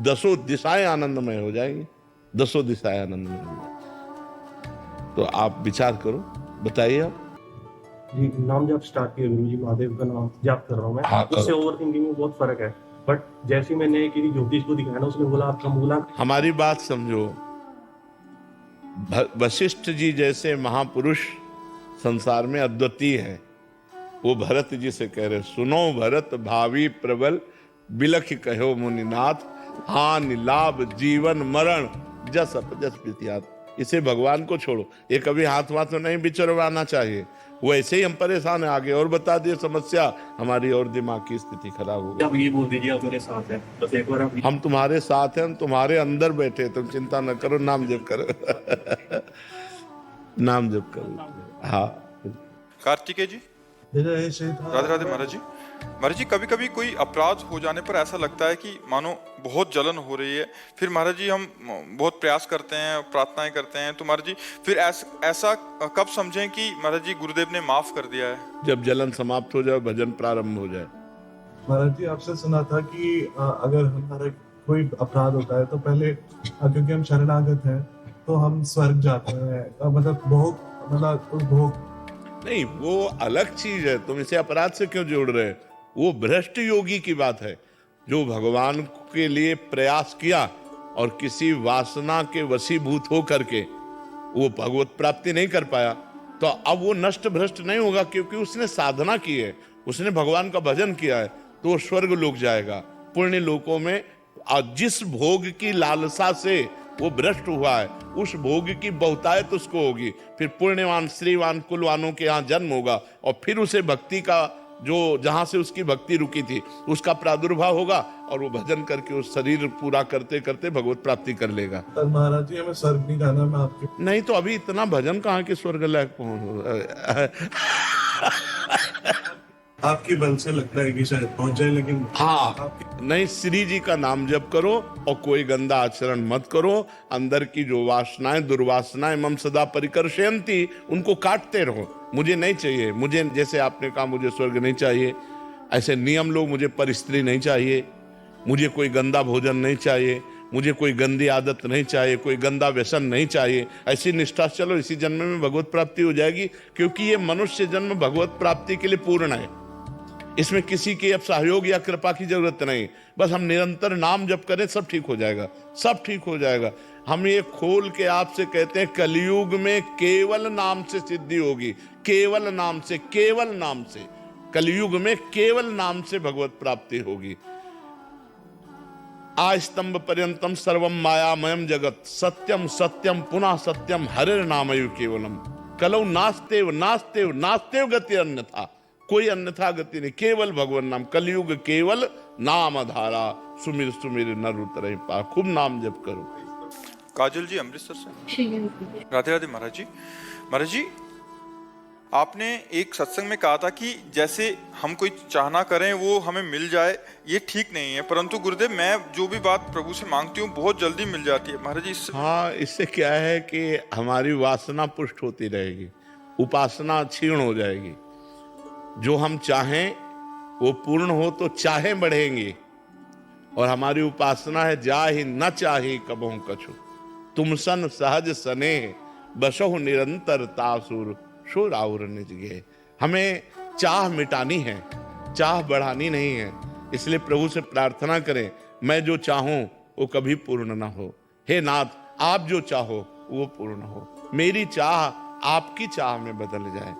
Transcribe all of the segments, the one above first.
दसों दिशाएं आनंदमय हो जाएंगी, दसों दिशाएं आनंदमय हो जाएंगी। तो आप विचार करो, बताइए आप। जी, नाम जब स्टार्ट किया गुरु जी, महादेव का नाम जाप कर रहा हूँ मैं। हाँ, उससे ओवर थिंकिंग में बहुत फर्क है। बट जैसे मैंने किसी ज्योतिष को दिखाया ना, उसने बोला आपका मूला। हमारी बात समझो, वशिष्ठ जी जैसे महापुरुष संसार में अद्वितीय हैं। वो भरत जी से कह रहे, सुनो भरत भावी प्रबल, बिलख कहो मुनिनाथ, हानि लाभ जीवन मरण जस अपजस प्रीतियात। इसे भगवान को छोड़ो, ये कभी हाथ वाथ में नहीं विचरवाना चाहिए। वो ऐसे ही हम परेशान है, आगे और बता दिए समस्या, हमारी और दिमाग की स्थिति खराब हो गई। आप ये बोल दीजिए आप मेरे साथ हैं, बस एक बार आप। हम तुम्हारे साथ हैं, हम तुम्हारे अंदर बैठे, तुम चिंता न करो, नाम जप करो नाम जप करो। हाँ कार्तिकेय जी, राधे राधे महाराज जी। महाराज जी, कभी कभी कोई अपराध हो जाने पर ऐसा लगता है कि मानो बहुत जलन हो रही है, फिर महाराज जी हम बहुत प्रयास करते हैं, प्रार्थनाएं करते हैं, तो महाराज जी फिर ऐसा कब समझें कि महाराज जी गुरुदेव ने माफ कर दिया है? जब जलन समाप्त हो जाए, भजन प्रारंभ हो जाए। महाराज जी, आपसे सुना था कि अगर हमारा कोई अपराध होता है तो पहले क्योंकि हम शरणागत हैं तो हम स्वर्ग जाते हैं, मतलब भोग नहीं, वो अलग चीज है। तुम इसे अपराध से क्यों जोड़ रहे हो? वो भ्रष्ट योगी की बात है, जो भगवान के लिए प्रयास किया और किसी वासना के वशीभूत हो करके वो भगवत प्राप्ति नहीं कर पाया, तो अब वो नष्ट भ्रष्ट नहीं होगा, क्योंकि उसने साधना की है, उसने भगवान का भजन किया है, तो वो स्वर्ग लोक जाएगा, पुण्य लोकों में। और जिस भोग की लालसा से वो भ्रष्ट हुआ है, उस भोग की बहुतायत उसको होगी, फिर पुण्यवान श्रीवान कुलवानों के यहाँ जन्म होगा, और फिर उसे भक्ति का जो जहां से उसकी भक्ति रुकी थी उसका प्रादुर्भाव होगा, और वो भजन करके उस शरीर पूरा करते करते भगवत प्राप्ति कर लेगा। महाराज जी, हमें स्वर्ग नहीं जाना, मैं आपके नहीं तो अभी इतना भजन कहाँ के स्वर्ग लायक पहुंच आपकी बल से लगता है कि शायद पहुंच जाए, लेकिन हाँ नहीं, श्री जी का नाम जप करो और कोई गंदा आचरण मत करो। अंदर की जो वासनाएं दुर्वासनाएं मम सदा परिकर्षयन्ति, उनको काटते रहो। मुझे नहीं चाहिए, मुझे जैसे आपने कहा मुझे स्वर्ग नहीं चाहिए, ऐसे नियम लोग, मुझे परिस्त्री नहीं चाहिए, मुझे कोई गंदा भोजन नहीं चाहिए, मुझे कोई गंदी आदत नहीं चाहिए, कोई गंदा व्यसन नहीं चाहिए। ऐसी निष्ठा चलो, इसी जन्म में भगवत प्राप्ति हो जाएगी, क्योंकि ये मनुष्य जन्म भगवत प्राप्ति के लिए पूर्ण है। इसमें किसी की अब सहयोग या कृपा की जरूरत नहीं, बस हम निरंतर नाम जप करें, सब ठीक हो जाएगा, सब ठीक हो जाएगा। हम ये खोल के आपसे कहते हैं, कलयुग में केवल नाम से सिद्धि होगी, केवल नाम से, केवल नाम से, कलयुग में केवल नाम से भगवत प्राप्ति होगी। आस्तंभ पर्यंतम सर्वम मायामयम जगत, सत्यम सत्यम पुनः सत्यम हरिर नामयु केवलम, कलौ नास्तेव नास्तेव नास्तेव गति अन्यथा, कोई अन्यथा गति नहीं, केवल भगवान नाम। कलयुग केवल नाम आधारा, सुमिर सुमिर नर उतरहि पार। खूब नाम जप करो। काजल जी अमृतसर से, राधे राधे महाराज जी। महाराज जी, आपने एक सत्संग में कहा था कि जैसे हम कोई चाहना करें वो हमें मिल जाए, ये ठीक नहीं है, परंतु गुरुदेव मैं जो भी बात प्रभु से मांगती हूँ बहुत जल्दी मिल जाती है। महाराज जी इससे हाँ, इससे क्या है कि हमारी वासना पुष्ट होती रहेगी, उपासना क्षीण हो जाएगी। जो हम चाहें वो पूर्ण हो तो चाहे बढ़ेंगे, और हमारी उपासना है जा ही न चाहे कबहु कछु, तुम सन सहज सने बसहु निरंतर तासुर शो राउर निज गे। हमें चाह मिटानी है, चाह बढ़ानी नहीं है। इसलिए प्रभु से प्रार्थना करें, मैं जो चाहूं वो कभी पूर्ण ना हो। हे नाथ, आप जो चाहो वो पूर्ण हो, मेरी चाह आपकी चाह में बदल जाए।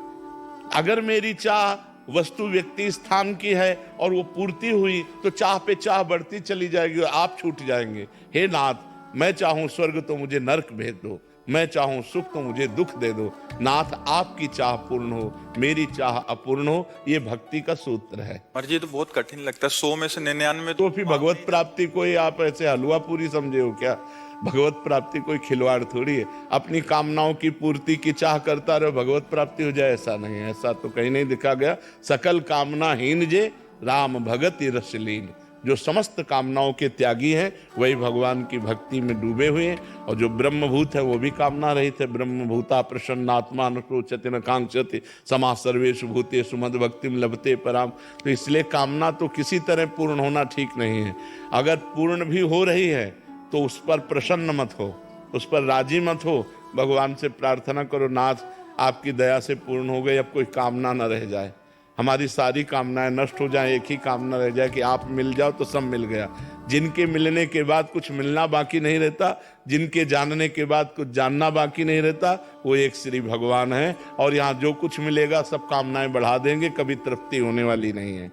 अगर मेरी चाह वस्तु व्यक्ति स्थान की है और वो पूर्ति हुई तो चाह पे चाह बढ़ती चली जाएगी और आप छूट जाएंगे। हे नाथ, मैं चाहूं स्वर्ग तो मुझे नरक भेज दो, मैं चाहूं सुख तो मुझे दुख दे दो। नाथ, आपकी चाह पूर्ण हो, मेरी चाह अपूर्ण हो। ये भक्ति का सूत्र है। महाराज जी तो बहुत कठिन लगता है, 100 में से 99 तो फिर भगवत प्राप्ति कोई आप ऐसे हलवा पूरी समझे हो क्या? भगवत प्राप्ति कोई खिलवाड़ थोड़ी है। अपनी कामनाओं की पूर्ति की चाह करता रहो, भगवत प्राप्ति हो जाए, ऐसा नहीं है। ऐसा तो कहीं नहीं लिखा गया। सकल कामना हीन जे राम भगति रसलीन, जो समस्त कामनाओं के त्यागी हैं वही भगवान की भक्ति में डूबे हुए हैं, और जो ब्रह्मभूत है वो भी कामना रहित है। ब्रह्मभूता प्रसन्नात्मा न शोचति न कांक्षति समा सर्वेषु भूतेषु मद भक्तिम लभते पराम। तो इसलिए कामना तो किसी तरह पूर्ण होना ठीक नहीं है। अगर पूर्ण भी हो रही है तो उस पर प्रसन्न मत हो, उस पर राजी मत हो। भगवान से प्रार्थना करो, नाथ आपकी दया से पूर्ण हो गई, अब कोई कामना न रह जाए, हमारी सारी कामनाएं नष्ट हो जाएं, एक ही कामना रह जाए कि आप मिल जाओ तो सब मिल गया। जिनके मिलने के बाद कुछ मिलना बाकी नहीं रहता, जिनके जानने के बाद कुछ जानना बाकी नहीं रहता, वो एक श्री भगवान है। और यहाँ जो कुछ मिलेगा सब कामनाएं बढ़ा देंगे, कभी तृप्ति होने वाली नहीं है।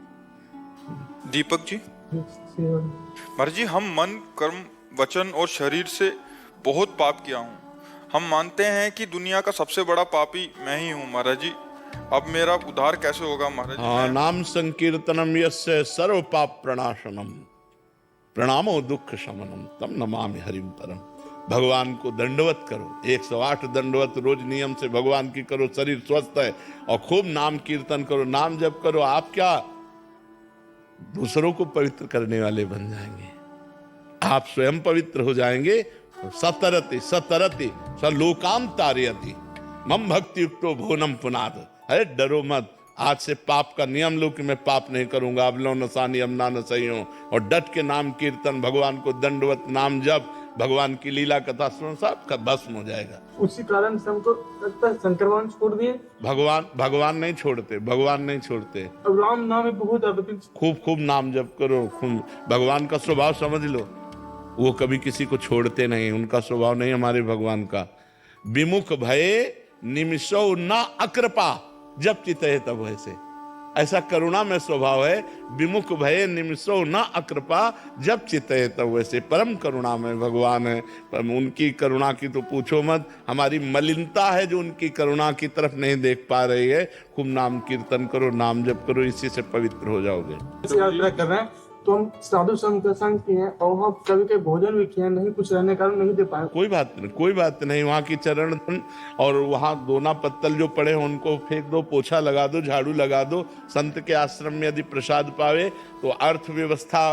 दीपक जी, महाराज जी, हम मन कर्म वचन और शरीर से बहुत पाप किया हूँ। हम मानते हैं कि दुनिया का सबसे बड़ा पापी मैं ही हूँ महाराज जी। अब मेरा उद्धार कैसे होगा महाराज जी? हाँ, नाम संकीर्तनम यस्य सर्व पाप प्रणाशनम प्रणामो दुख शमनम तम नमामि हरिम परम। भगवान को दंडवत करो, 108 दंडवत रोज नियम से भगवान की करो, शरीर स्वस्थ है, और खूब नाम कीर्तन करो, नाम जप करो। आप क्या दूसरों को पवित्र करने वाले बन जाएंगे, आप स्वयं पवित्र हो जाएंगे। सतरति सतरति सलोकाम तारयति मम भक्ति युक्तो भुवनम पुनाद। अरे डरो मत, आज से पाप का नियम लो कि मैं पाप नहीं करूंगा। अब लो नसानी अमना न सही हो, और डट के नाम कीर्तन, भगवान को दंडवत नाम जप, भगवान की लीला कथा सुनो, सब का भस्म हो जाएगा। उसी कारण से हमको लगता है शंकर भगवान छोड़ दिए। भगवान नहीं छोड़ते, भगवान नहीं छोड़ते। अब राम नाम में बहुत है, खूब नाम जप करो, खूब। भगवान का स्वभाव समझ लो, वो कभी किसी को छोड़ते नहीं, उनका स्वभाव नहीं हमारे भगवान का। विमुख भये निमिषो न अकृपा जब चित है तब वैसे, ऐसा करुणा में स्वभाव है। विमुख भये निमिषो न अकृपा जब चित है तब वैसे, परम करुणा में भगवान है। पर उनकी करुणा की तो पूछो मत, हमारी मलिनता है जो उनकी करुणा की तरफ नहीं देख पा रही है। खूब नाम कीर्तन करो, नाम जप करो, इसी से पवित्र हो जाओगे। यात्रा कर रहे हैं तो हम साधु संत का संग किए और वहाँ कभी के भोजन भी किए, नहीं कुछ रहने कारण नहीं दे पाए। कोई बात नहीं। वहाँ की चरण और वहाँ दोना पत्तल जो पड़े हैं उनको फेंक दो, पोछा लगा दो, झाड़ू लगा दो। संत के आश्रम में यदि प्रसाद पावे तो अर्थव्यवस्था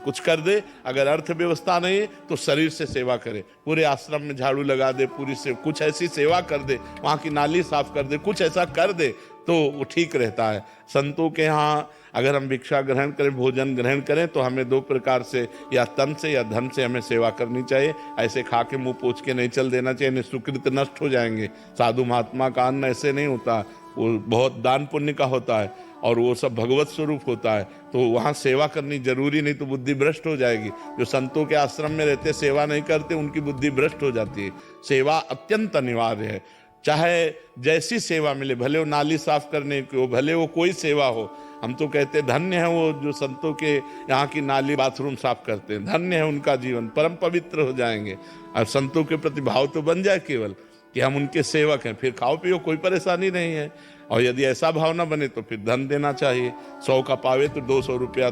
कुछ कर दे, अगर अर्थव्यवस्था नहीं तो शरीर से सेवा करे, पूरे आश्रम में झाड़ू लगा दे, पूरी से कुछ ऐसी सेवा कर दे, वहाँ की नाली साफ कर दे, कुछ ऐसा कर दे तो वो ठीक रहता है। संतों के यहाँ अगर हम भिक्षा ग्रहण करें, भोजन ग्रहण करें, तो हमें 2 प्रकार से, या तन से या धन से हमें सेवा करनी चाहिए। ऐसे खा के मुंह पोंछ के नहीं चल देना चाहिए, नहीं सुकृत नष्ट हो जाएंगे। साधु महात्मा का अन्न ऐसे नहीं होता, वो बहुत दान पुण्य का होता है और वो सब भगवत स्वरूप होता है। तो वहाँ सेवा करनी जरूरी, नहीं तो बुद्धि भ्रष्ट हो जाएगी। जो संतों के आश्रम में रहते सेवा नहीं करते उनकी बुद्धि भ्रष्ट हो जाती है। सेवा अत्यंत अनिवार्य है, चाहे जैसी सेवा मिले, भले वो नाली साफ करने की हो, भले वो कोई सेवा हो। हम तो कहते हैं धन्य है वो जो संतों के यहाँ की नाली बाथरूम साफ करते हैं, धन्य है उनका जीवन, परम पवित्र हो जाएंगे। और संतों के प्रति भाव तो बन जाए केवल कि हम उनके सेवक हैं, फिर खाओ पियो, कोई परेशानी नहीं है। और यदि ऐसा भाव ना बने तो फिर धन देना चाहिए। 100 का पावे तो 200 रुपया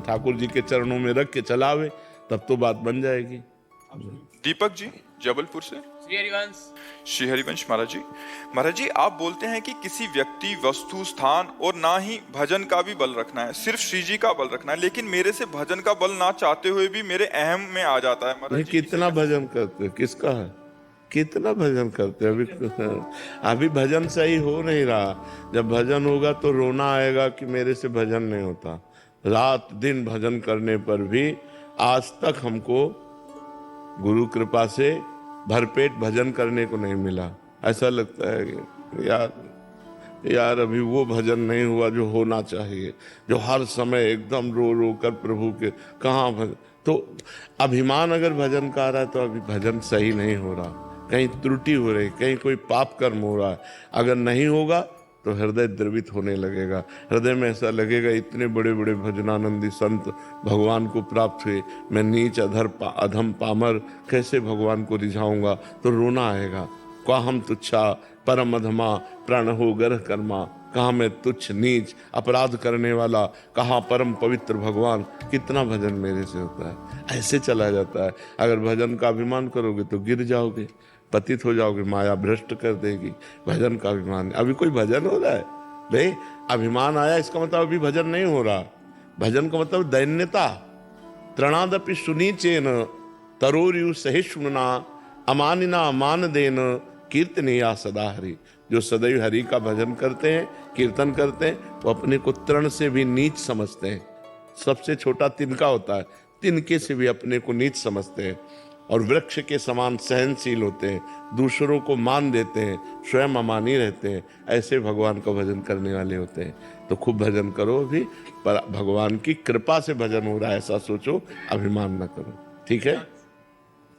ठाकुर जी के चरणों में रख के चलावे, तब तो बात बन जाएगी। दीपक जी, जबलपुर से। श्री हरिवंश महाराज जी, आप बोलते हैं कि किसी व्यक्ति, वस्तु, स्थान और ना ही भजन का भी बल रखना है, सिर्फ श्री जी का बल रखना है। लेकिन मेरे से भजन का बल ना चाहते हुए भी मेरे अहम में आ जाता है महाराज जी। कितना भजन करते, किसका है, कितना भजन करते? अभी भजन सही हो नहीं रहा। जब भजन होगा तो रोना आएगा कि मेरे से भजन नहीं होता। रात दिन भजन करने पर भी आज तक हमको गुरु कृपा से भरपेट भजन करने को नहीं मिला। ऐसा लगता है कि यार अभी वो भजन नहीं हुआ जो होना चाहिए, जो हर समय एकदम रो रो कर प्रभु के कहाँ भजन। तो अभिमान अगर भजन का आ रहा है तो अभी भजन सही नहीं हो रहा, कहीं त्रुटि हो रही, कहीं कोई पाप कर्म हो रहा है। अगर नहीं होगा तो हृदय द्रवित होने लगेगा। हृदय में ऐसा लगेगा इतने बड़े बड़े भजनानंदी संत भगवान को प्राप्त हुए, मैं नीच अधम पामर कैसे भगवान को रिझाऊंगा? तो रोना आएगा। क्या हम तुच्छा परम अधमा प्राण हो गर्ह कर्मा, कहाँ मैं तुच्छ नीच अपराध करने वाला, कहाँ परम पवित्र भगवान। कितना भजन मेरे से होता है, ऐसे चला जाता है। अगर भजन का अभिमान करोगे तो गिर जाओगे, पतित हो जाओगे, माया भ्रष्ट कर देगी। भजन का अभिमान, अभी कोई भजन हो रहा है? नहीं, अभिमान आया इसका मतलब अभी भजन नहीं हो रहा। भजन का मतलब दैन्यता। त्रणादपि सुनीचेन तरोरयु सहिष्णुना अमानिना अमान देन कीर्तनीया सदा हरि। जो सदैव हरि का भजन करते हैं, कीर्तन करते हैं, वो अपने को तृण से भी नीच समझते हैं। सबसे छोटा तिनका होता है, तिनके से भी अपने को नीच समझते हैं और वृक्ष के समान सहनशील होते हैं, दूसरों को मान देते हैं, स्वयं अमानी रहते हैं। ऐसे भगवान का भजन करने वाले होते हैं। तो खूब भजन करो भी, पर भगवान की कृपा से भजन हो रहा है ऐसा सोचो, अभिमान न करो। ठीक है।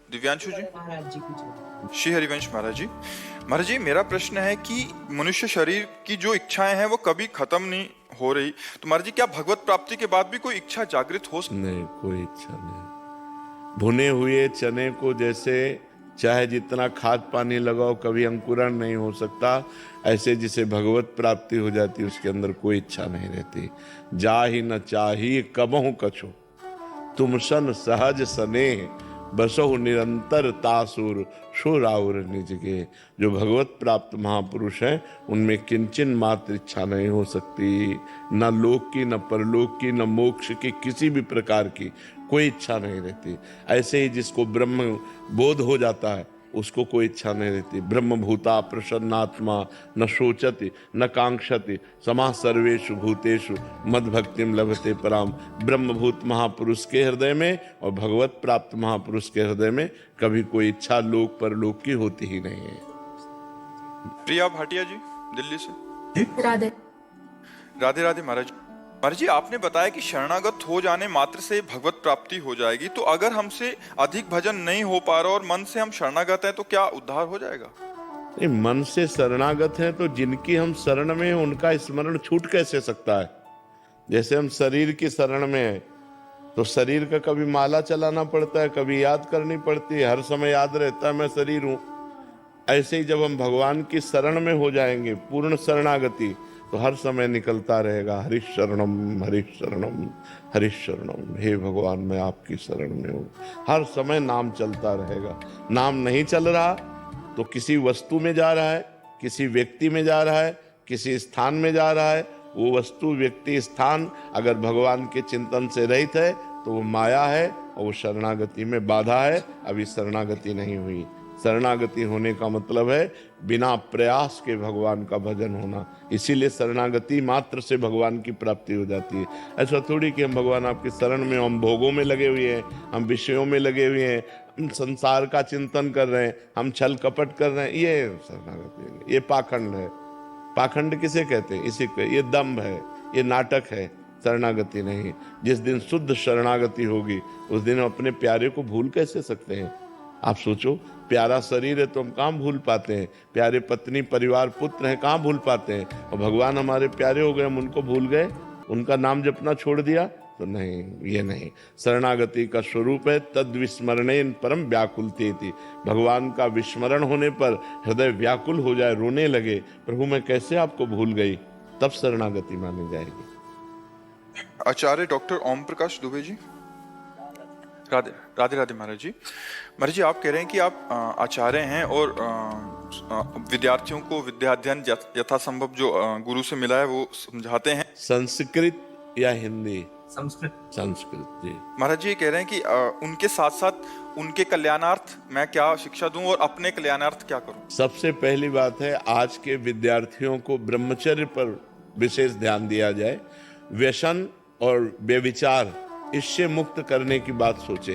दिव्यांशु जी। महाराज जी की जय। श्री हरिवंश महाराज जी। महाराज जी, मेरा प्रश्न है कि मनुष्य शरीर की जो इच्छाएं हैं वो कभी खत्म नहीं हो रही, तो महाराज जी क्या भगवत प्राप्ति के बाद भी कोई इच्छा जागृत हो सकती? नहीं, कोई इच्छा नहीं। भुने हुए चने को जैसे चाहे जितना खाद पानी लगाओ कभी अंकुरण नहीं हो सकता, ऐसे जिसे भगवत प्राप्ति हो जाती उसके अंदर कोई इच्छा नहीं रहती। जा ही न चाही कबहु कछु तुम सन सहज सने बसहु निरंतर तासुर शोराउर निज के। जो भगवत प्राप्त महापुरुष हैं उनमें किंचन मात्र इच्छा नहीं हो सकती, न लोक की, न परलोक की, न मोक्ष की, किसी भी प्रकार की कोई इच्छा नहीं रहती। ऐसे ही जिसको ब्रह्म बोध हो जाता है उसको कोई इच्छा नहीं रहती। ब्रह्मभूता प्रसन्नात्मा न शोचति न कांक्षति समा सर्वेषु भूतेषु मद्भक्तिम लभते पराम। ब्रह्मभूत महापुरुष के हृदय में और भगवत प्राप्त महापुरुष के हृदय में कभी कोई इच्छा लोक परलोक की होती ही नहीं है। प्रिया भाटिया जी दिल्ली से। राधे राधे राधे महाराज। महाराज जी, आपने बताया कि शरणागत हो जाने मात्र से भगवत प्राप्ति हो जाएगी, तो अगर हमसे अधिक भजन नहीं हो पा रहा और मन से हम शरणागत हैं तो क्या उद्धार हो जाएगा? नहीं, मन से शरणागत हैं तो जिनकी हम शरण में हैं उनका स्मरण छूट कैसे सकता है? जैसे हम शरीर की शरण में हैं तो शरीर का कभी माला चलाना पड़ता है, कभी याद करनी पड़ती है, हर समय याद रहता है मैं शरीर हूं। ऐसे ही जब हम भगवान की शरण में हो जाएंगे, पूर्ण शरणागति, तो हर समय निकलता रहेगा हरीश शरणम हरीश शरणम हरीश शरणम। हे भगवान मैं आपकी शरण में हूँ। हर समय नाम चलता रहेगा। नाम नहीं चल रहा तो किसी वस्तु में जा रहा है, किसी व्यक्ति में जा रहा है, किसी स्थान में जा रहा है। वो वस्तु, व्यक्ति, स्थान अगर भगवान के चिंतन से रहित है तो वो माया है और वो शरणागति में बाधा है। अभी शरणागति नहीं हुई। शरणागति होने का मतलब है बिना प्रयास के भगवान का भजन होना। इसीलिए शरणागति मात्र से भगवान की प्राप्ति हो जाती है। ऐसा थोड़ी कि हम भगवान आपकी शरण में, हम भोगों में लगे हुए हैं, हम विषयों में लगे हुए हैं, हम संसार का चिंतन कर रहे हैं, हम छल कपट कर रहे हैं, ये शरणागति, ये पाखंड है। पाखंड किसे कहते हैं? इसी को, ये दम्भ है, ये नाटक है, शरणागति नहीं। जिस दिन शुद्ध शरणागति होगी उस दिन हम अपने प्यारे को भूल कैसे सकते हैं? आप सोचो, प्यारा शरीर है तो हम कहाँ भूल पाते हैं? प्यारे पत्नी, परिवार, पुत्र हैं, कहाँ भूल पाते हैं? और भगवान हमारे प्यारे हो गए, हम उनको भूल गए, उनका नाम जपना छोड़ दिया? तो नहीं, ये नहीं। शरणागति का स्वरूप है तद विस्मरणेन परम व्याकुलते थी। भगवान का विस्मरण होने पर हृदय व्याकुल हो जाए, रोने लगे, प्रभु मैं कैसे आपको भूल गई, तब शरणागति मानी जाएगी। आचार्य डॉक्टर ओम प्रकाश दुबे जी। राधे राधे राधे महाराज जी। महाराज जी, आप कह रहे हैं कि आप आचार्य हैं और विद्यार्थियों को विद्याध्ययन यथासंभव जो गुरु से मिला है वो समझाते हैं। संस्कृत या हिंदी? संस्कृत। संस्कृत जी। महाराज जी ये कह रहे हैं कि उनके साथ साथ उनके कल्याणार्थ मैं क्या शिक्षा दूं और अपने कल्याणार्थ क्या करूं? सबसे पहली बात है आज के विद्यार्थियों को ब्रह्मचर्य पर विशेष ध्यान दिया जाए। व्यसन और व्यभिचार इससे मुक्त करने की बात सोचे।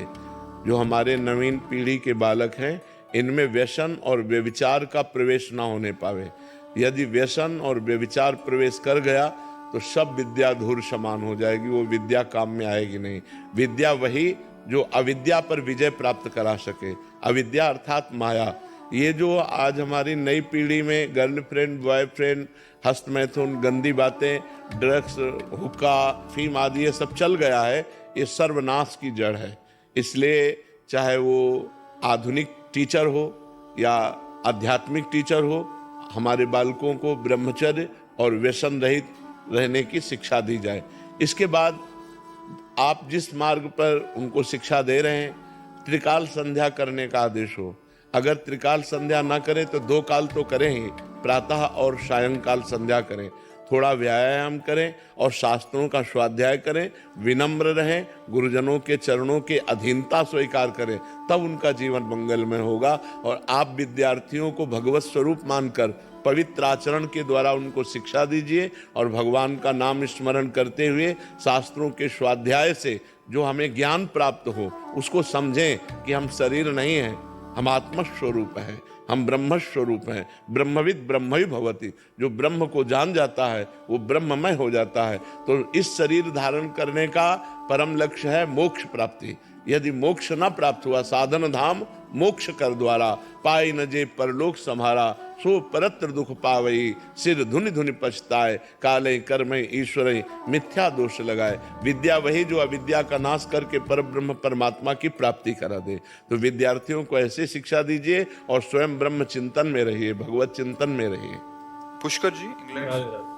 जो हमारे नवीन पीढ़ी के बालक हैं इनमें व्यसन और व्यभिचार का प्रवेश ना होने पावे। यदि व्यसन और व्यभिचार प्रवेश कर गया तो सब विद्या धूर समान हो जाएगी, वो विद्या काम में आएगी नहीं। विद्या वही जो अविद्या पर विजय प्राप्त करा सके। अविद्या अर्थात माया। ये जो आज हमारी नई पीढ़ी में गर्लफ्रेंड, बॉयफ्रेंड, हस्तमैथुन, गंदी बातें, ड्रग्स, हुक्का, फीम आदि ये सब चल गया है, ये सर्वनाश की जड़ है। इसलिए चाहे वो आधुनिक टीचर हो या आध्यात्मिक टीचर हो, हमारे बालकों को ब्रह्मचर्य और व्यसन रहित रहने की शिक्षा दी जाए। इसके बाद आप जिस मार्ग पर उनको शिक्षा दे रहे हैं, त्रिकाल संध्या करने का आदेश हो। अगर त्रिकाल संध्या ना करें तो 2 काल तो करें ही, प्रातः और सायंकाल संध्या करें। थोड़ा व्यायाम करें और शास्त्रों का स्वाध्याय करें, विनम्र रहें, गुरुजनों के चरणों के अधीनता स्वीकार करें, तब उनका जीवन मंगलमय होगा। और आप विद्यार्थियों को भगवत स्वरूप मानकर पवित्र आचरण के द्वारा उनको शिक्षा दीजिए और भगवान का नाम स्मरण करते हुए शास्त्रों के स्वाध्याय से जो हमें ज्ञान प्राप्त हो उसको समझें कि हम शरीर नहीं हैं, हम आत्मस्वरूप हैं, हम ब्रह्म स्वरूप हैं। ब्रह्मविद ब्रह्म ही भवति, जो ब्रह्म को जान जाता है वो ब्रह्ममय हो जाता है। तो इस शरीर धारण करने का परम लक्ष्य है मोक्ष प्राप्ति। यदि मोक्ष न प्राप्त हुआ, साधन धाम मोक्ष कर द्वारा, पाई न जे परलोक सम्हारा, सो परत्र दुख पावई, सिर धुनि धुनि पछताए, काले कर्म ईश्वर मिथ्या दोष लगाए। विद्या वही जो अविद्या का नाश करके पर ब्रह्म परमात्मा की प्राप्ति करा दे। तो विद्यार्थियों को ऐसे शिक्षा दीजिए और स्वयं ब्रह्म चिंतन में रहिए, भगवत चिंतन में रहिए। पुष्कर जी, इंग्लैंड से।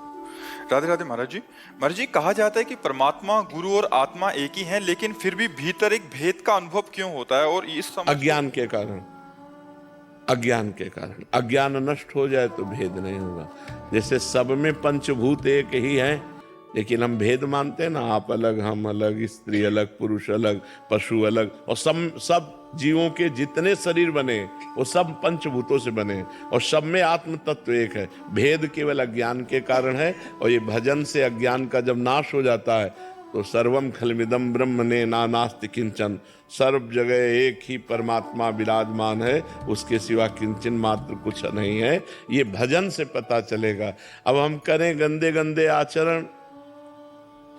राधे राधे महाराज जी। महाराज जी, कहा जाता है कि परमात्मा, गुरु और आत्मा एक ही हैं, लेकिन फिर भी भीतर एक भेद का अनुभव क्यों होता है? और इस अज्ञान के कारण, अज्ञान के कारण। अज्ञान नष्ट हो जाए तो भेद नहीं होगा। जैसे सब में पंचभूत एक ही हैं, लेकिन हम भेद मानते हैं ना, आप अलग हम अलग, स्त्री अलग पुरुष अलग, पशु अलग, और सब जीवों के जितने शरीर बने वो सब पंचभूतों से बने और सब में आत्म तत्व एक है। भेद केवल अज्ञान के कारण है। और ये भजन से अज्ञान का जब नाश हो जाता है तो सर्वम खलमिदम ब्रह्म ने नास्ति किंचन, सर्व जगह एक ही परमात्मा विराजमान है, उसके सिवा किंचन मात्र कुछ नहीं है। ये भजन से पता चलेगा। अब हम करें गंदे गंदे आचरण,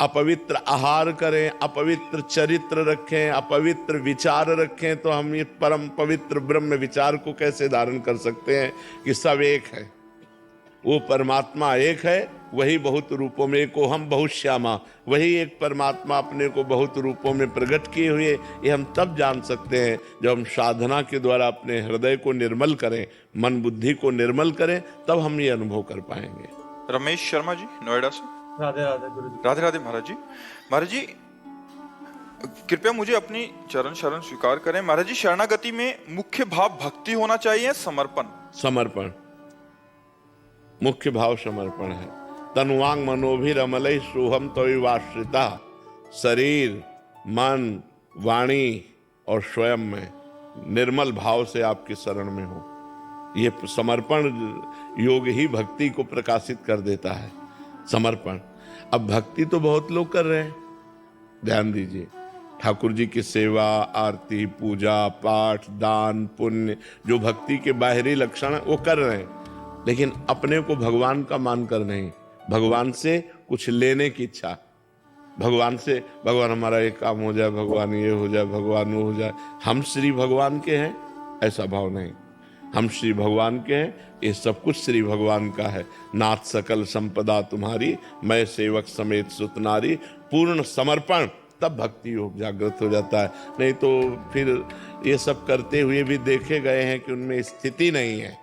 अपवित्र आहार करें, अपवित्र चरित्र रखें, अपवित्र विचार रखें, तो हम ये परम पवित्र ब्रह्म विचार को कैसे धारण कर सकते हैं कि सब एक है? वो परमात्मा एक है, वही बहुत रूपों में, एको हम बहुत श्यामा, वही एक परमात्मा अपने को बहुत रूपों में प्रकट किए हुए। ये हम तब जान सकते हैं जब हम साधना के द्वारा अपने हृदय को निर्मल करें, मन बुद्धि को निर्मल करें, तब हम ये अनुभव कर पाएंगे। रमेश शर्मा जी, नोएडा से। राधे राधे गुरु जी। राधे राधे महाराज जी। महाराज जी, कृपया मुझे अपनी चरण शरण स्वीकार करें। महाराज जी, शरणागति में मुख्य भाव भक्ति होना चाहिए, समर्पण? समर्पण, मुख्य भाव समर्पण है। तनुवांग मनोभिरमलय सोहम तविवाश्रिता, शरीर मन वाणी और स्वयं में निर्मल भाव से आपके शरण में हो। ये समर्पण योग ही भक्ति को प्रकाशित कर देता है, समर्पण। अब भक्ति तो बहुत लोग कर रहे हैं, ध्यान दीजिए। ठाकुर जी की सेवा, आरती, पूजा पाठ, दान, पुण्य, जो भक्ति के बाहरी लक्षण है वो कर रहे हैं, लेकिन अपने को भगवान का मानकर नहीं, भगवान से कुछ लेने की इच्छा, भगवान से, भगवान हमारा ये काम हो जाए, भगवान ये हो जाए, भगवान वो हो जाए। हम श्री भगवान के हैं, ऐसा भाव नहीं। हम श्री भगवान के हैं, ये सब कुछ श्री भगवान का है। नाथ सकल संपदा तुम्हारी, मैं सेवक समेत सुत नारी। पूर्ण समर्पण, तब भक्ति योग जागृत हो जाता है। नहीं तो फिर ये सब करते हुए भी देखे गए हैं कि उनमें स्थिति नहीं है।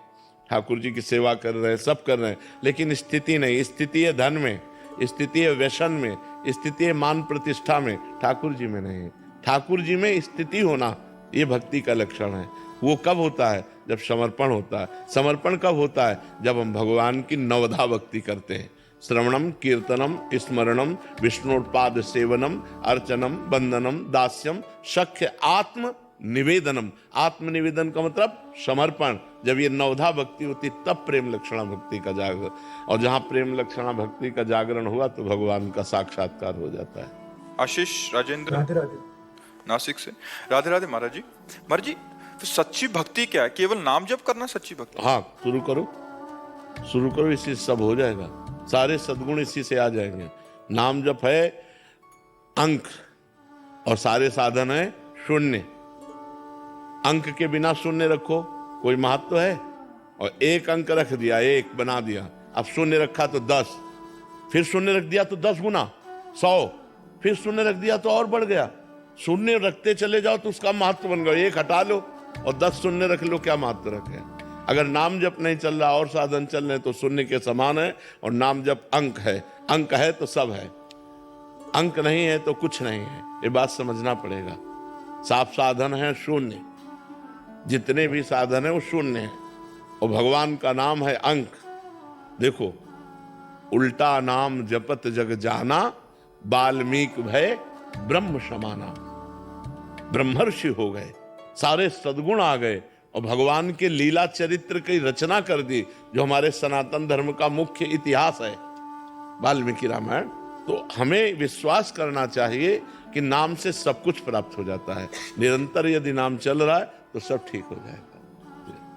ठाकुर जी की सेवा कर रहे हैं, सब कर रहे हैं, लेकिन स्थिति नहीं। स्थिति है धन में, स्थिति है व्यसन में, स्थिति है मान प्रतिष्ठा में, ठाकुर जी में नहीं। ठाकुर जी में स्थिति होना ये भक्ति का लक्षण है। वो कब होता है? जब समर्पण होता है। समर्पण कब होता है? जब हम भगवान की नवधा भक्ति करते हैं। श्रवणम कीर्तनम स्मरणम विष्णुपाद सेवनम अर्चनम वंदनम दास्यम सख्य आत्म निवेदनम। आत्म निवेदन का मतलब समर्पण। जब ये नवधा भक्ति होती तब प्रेम लक्षणा भक्ति का जागरण, और जहां प्रेम लक्षणा भक्ति का जागरण हुआ तो भगवान का साक्षात्कार हो जाता है। आशीष राजेंद्र, राधे राधे। नासिक से। राधे राधे महाराज जी। महाराज जी, तो सच्ची भक्ति क्या है? केवल नाम जप करना सच्ची भक्ति? हाँ, शुरू करो, शुरू करो, इसी से सब हो जाएगा। सारे सद्गुण इसी से आ जाएंगे। नाम जप है अंक, और सारे साधन है शून्य। अंक के बिना शून्य रखो, कोई महत्व है? और एक अंक रख दिया, एक बना दिया, अब शून्य रखा तो 10, फिर शून्य रख दिया तो 10 गुना 100, फिर शून्य रख दिया तो और बढ़ गया। शून्य रखते चले जाओ तो उसका महत्व बन गया। एक हटा लो और 10 शून्य रख लो, क्या महत्व रखे? अगर नाम जप नहीं चल रहा और साधन चल रहे तो शून्य के समान है। और नाम जप अंक है, अंक है तो सब है, अंक नहीं है तो कुछ नहीं है। ये बात समझना पड़ेगा। साफ साधन है शून्य, जितने भी साधन है वो शून्य है, और भगवान का नाम है अंक। देखो, उल्टा नाम जपत जग जाना, वाल्मीकि भय ब्रह्म समाना। ब्रह्मर्षि हो गए, सारे सद्गुण आ गए और भगवान के लीला चरित्र की रचना कर दी, जो हमारे सनातन धर्म का मुख्य इतिहास है, वाल्मीकि रामायण। तो हमें विश्वास करना चाहिए कि नाम से सब कुछ प्राप्त हो जाता है। निरंतर यदि नाम चल रहा है तो सब ठीक हो जाएगा।